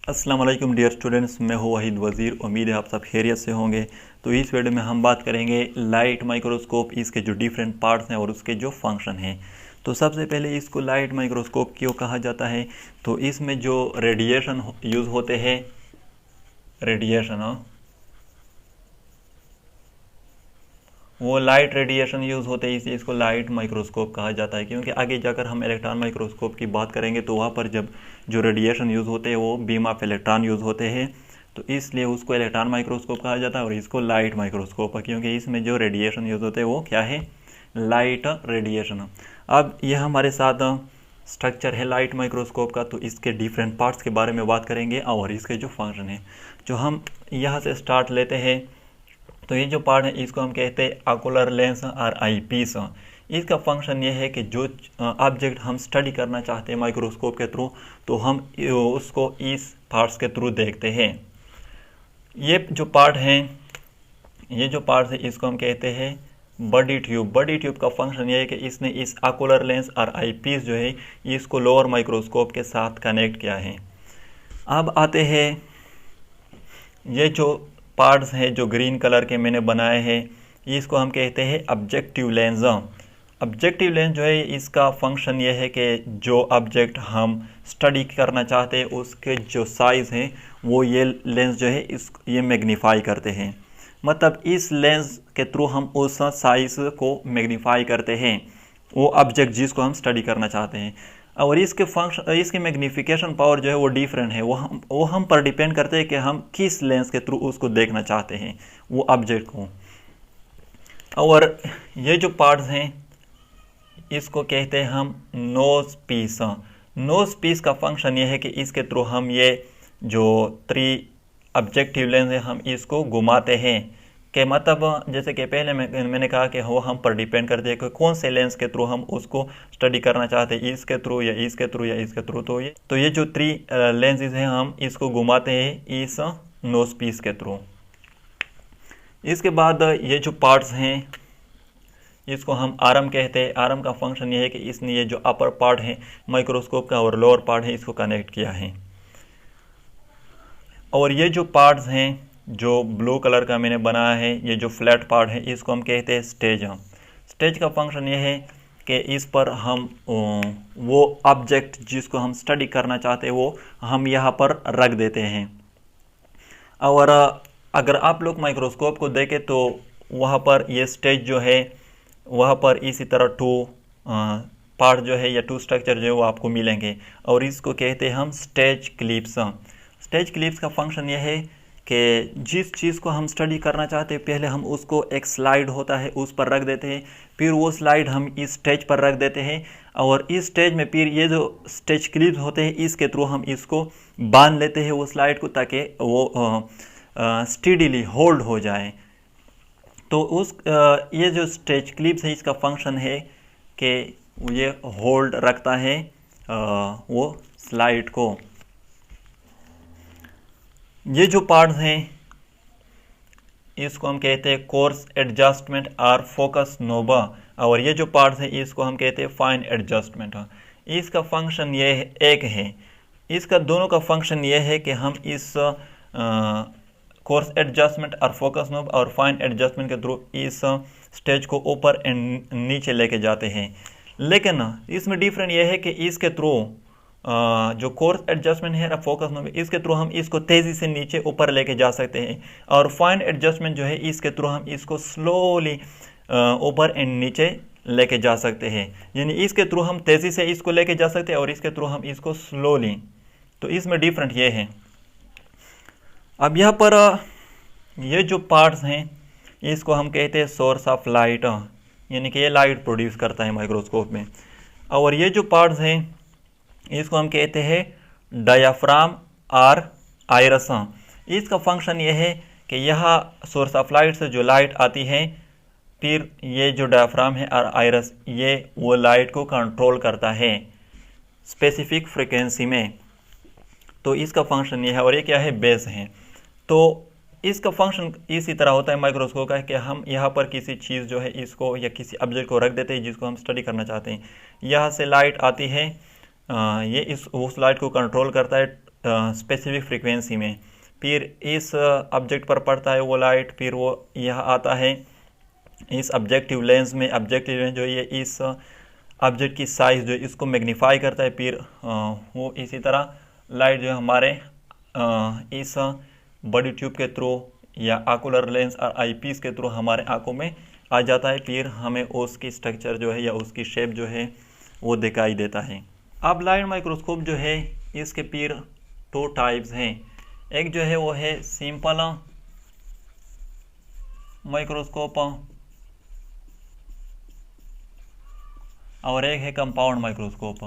अस्सलाम वालेकुम dear students, मैं हूँ वहीद वज़ीर। उम्मीद है आप सब खैरियत से होंगे। तो इस वीडियो में हम बात करेंगे लाइट माइक्रोस्कोप, इसके जो डिफरेंट पार्ट्स हैं और उसके जो फंक्शन हैं। तो सबसे पहले इसको लाइट माइक्रोस्कोप क्यों कहा जाता है? तो इसमें जो रेडिएशन यूज़ होते हैं, रेडिएशन वो लाइट रेडिएशन यूज़ होते हैं, इसलिए इसको लाइट माइक्रोस्कोप कहा जाता है। क्योंकि आगे जाकर हम इलेक्ट्रॉन माइक्रोस्कोप की बात करेंगे तो वहाँ पर जब जो रेडिएशन यूज़ होते हैं वो बीम ऑफ इलेक्ट्रॉन यूज़ होते हैं, तो इसलिए उसको इलेक्ट्रॉन माइक्रोस्कोप कहा जाता है और इसको लाइट माइक्रोस्कोप है, क्योंकि इसमें जो रेडिएशन यूज़ होते हैं वो क्या है? Light radiation. अब यह हमारे साथ स्ट्रक्चर है लाइट माइक्रोस्कोप का, तो इसके डिफरेंट पार्ट्स के बारे में बात करेंगे और इसके जो फंक्शन है। जो हम यहाँ से स्टार्ट लेते हैं, तो ये जो पार्ट है इसको हम कहते हैं ऑकुलर लेंस और आई पीस। इसका फंक्शन ये है कि जो ऑब्जेक्ट हम स्टडी करना चाहते हैं माइक्रोस्कोप के थ्रू, तो हम उसको इस पार्ट्स के थ्रू देखते हैं। ये जो पार्ट है इसको हम कहते हैं बॉडी ट्यूब। बॉडी ट्यूब का फंक्शन ये है कि इसने इस ऑकुलर लेंस और आई पीस जो है इसको लोअर माइक्रोस्कोप के साथ कनेक्ट किया है। अब आते हैं ये जो पार्ट्स हैं जो ग्रीन कलर के मैंने बनाए हैं, इसको हम कहते हैं ऑब्जेक्टिव लेंस। ऑब्जेक्टिव लेंस जो है इसका फंक्शन ये है कि जो ऑब्जेक्ट हम स्टडी करना चाहते हैं उसके जो साइज़ है वो ये लेंस जो है ये मैग्नीफाई करते हैं। मतलब इस लेंस के थ्रू हम उस साइज़ को मैग्नीफाई करते हैं, वो ऑब्जेक्ट जिसको हम स्टडी करना चाहते हैं। और इसके फंक्शन, इसके मैग्नीफिकेशन पावर जो है वो डिफरेंट है। वो हम पर डिपेंड करते हैं कि हम किस लेंस के थ्रू उसको देखना चाहते हैं वो ऑब्जेक्ट को। और ये जो पार्ट्स हैं इसको कहते हैं हम नोज पीस। नोज पीस का फंक्शन ये है कि इसके थ्रू हम ये जो 3 ऑब्जेक्टिव लेंस है हम इसको घुमाते हैं। कि मतलब जैसे कि पहले मैंने कहा कि वो हम पर डिपेंड करते हैं कि कौन से लेंस के थ्रू हम उसको स्टडी करना चाहते हैं, इसके थ्रू या इसके थ्रू या इसके थ्रू। तो ये जो 3 लेंसेज हैं हम इसको घुमाते हैं इस नोज पीस के थ्रू। इसके बाद ये जो पार्ट्स हैं इसको हम आर्म कहते हैं। आर्म का फंक्शन ये है कि इसने ये जो अपर पार्ट है माइक्रोस्कोप का और लोअर पार्ट है इसको कनेक्ट किया है। और ये जो पार्ट्स हैं जो ब्लू कलर का मैंने बनाया है, ये जो फ्लैट पार्ट है इसको हम कहते हैं स्टेज। स्टेज का फंक्शन ये है कि इस पर हम वो ऑब्जेक्ट जिसको हम स्टडी करना चाहते हैं वो हम यहाँ पर रख देते हैं। और अगर आप लोग माइक्रोस्कोप को देखें तो वहाँ पर ये स्टेज जो है वहाँ पर इसी तरह 2 पार्ट जो है या 2 स्ट्रक्चर जो है वो आपको मिलेंगे और इसको कहते हैं हम स्टेज क्लिप्स। स्टेज क्लिप्स का फंक्शन ये है कि जिस चीज़ को हम स्टडी करना चाहते हैं पहले हम उसको एक स्लाइड होता है उस पर रख देते हैं, फिर वो स्लाइड हम इस स्टेज पर रख देते हैं और इस स्टेज में फिर ये जो स्टेज क्लिप्स होते हैं इसके थ्रू हम इसको बांध लेते हैं वो स्लाइड को, ताकि वो स्टेडीली होल्ड हो जाए। तो ये जो स्टेज क्लिप्स है इसका फंक्शन है कि ये होल्ड रखता है वो स्लाइड को। ये जो पार्ट्स हैं इसको हम कहते हैं कोर्स एडजस्टमेंट और फोकस नोबा। और ये जो पार्ट्स हैं इसको हम कहते हैं फाइन एडजस्टमेंट। इसका फंक्शन ये एक है, इसका दोनों का फंक्शन ये है कि हम इस कोर्स एडजस्टमेंट और फोकस नोब और फाइन एडजस्टमेंट के थ्रू इस स्टेज को ऊपर एंड नीचे लेके जाते हैं। लेकिन इसमें डिफरेंट ये है कि इसके थ्रू जो कोर्स एडजस्टमेंट है ना फोकस नोब, इसके थ्रू हम इसको तेज़ी से नीचे ऊपर लेके जा सकते हैं। और फाइन एडजस्टमेंट जो है इसके थ्रू हम इसको स्लोली ऊपर एंड नीचे लेके जा सकते हैं। यानी इसके थ्रू हम तेज़ी से इसको लेके जा सकते हैं और इसके थ्रू हम इसको स्लोली। तो इसमें डिफरेंट ये है। अब यहाँ पर ये जो पार्ट्स हैं इसको हम कहते हैं सोर्स ऑफ लाइट, यानी कि ये लाइट प्रोड्यूस करता है माइक्रोस्कोप में। और ये जो पार्ट्स हैं इसको हम कहते हैं डायाफ्राम और आइरस। इसका फंक्शन ये है कि यहाँ सोर्स ऑफ लाइट से जो लाइट आती है, फिर ये जो डायाफ्राम है और आइरस ये वो लाइट को कंट्रोल करता है स्पेसिफिक फ्रिक्वेंसी में। तो इसका फंक्शन ये है। और ये क्या है? बेस है। तो इसका फंक्शन इसी तरह होता है माइक्रोस्कोप का कि हम यहाँ पर किसी चीज़ जो है इसको या किसी ऑब्जेक्ट को रख देते हैं जिसको हम स्टडी करना चाहते हैं। यहाँ से लाइट आती है, ये उस लाइट को कंट्रोल करता है स्पेसिफिक फ्रीक्वेंसी में, फिर इस ऑब्जेक्ट पर पड़ता है वो लाइट, फिर वो यह आता है इस ऑब्जेक्टिव लेंस में। ऑब्जेक्टिव लेंस जो है इस ऑब्जेक्ट की साइज़ जो है इसको मैग्नीफाई करता है, फिर वो इसी तरह लाइट जो है हमारे इस बॉडी ट्यूब के थ्रू या आकुलर लेंस और आईपीस के थ्रू हमारे आंखों में आ जाता है, फिर हमें उसकी स्ट्रक्चर जो है या उसकी शेप जो है वो दिखाई देता है। अब लाइट माइक्रोस्कोप जो है इसके फिर 2 टाइप्स हैं। एक जो है वो है सिंपल माइक्रोस्कोप और एक है कंपाउंड माइक्रोस्कोप।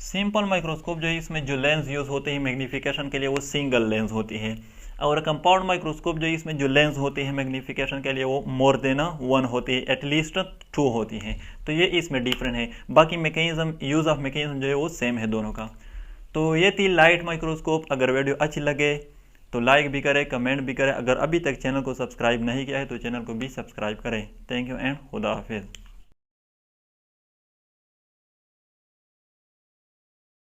सिंपल माइक्रोस्कोप जो है इसमें जो लेंस यूज़ होते हैं मैग्नीफिकेशन के लिए वो सिंगल लेंस होती है, और कंपाउंड माइक्रोस्कोप जो इसमें जो लेंस होती है मैग्नीफिकेशन के लिए वो मोर देन 1 होती है, एटलीस्ट 2 होती है। तो ये इसमें डिफरेंट है। बाकी मैकेनिज्म, यूज़ ऑफ मैकेनिज्म जो है वो सेम है दोनों का। तो ये थी लाइट माइक्रोस्कोप। अगर वीडियो अच्छी लगे तो लाइक भी करें, कमेंट भी करें। अगर अभी तक चैनल को सब्सक्राइब नहीं किया है तो चैनल को भी सब्सक्राइब करें। थैंक यू एंड खुदा हाफिज़।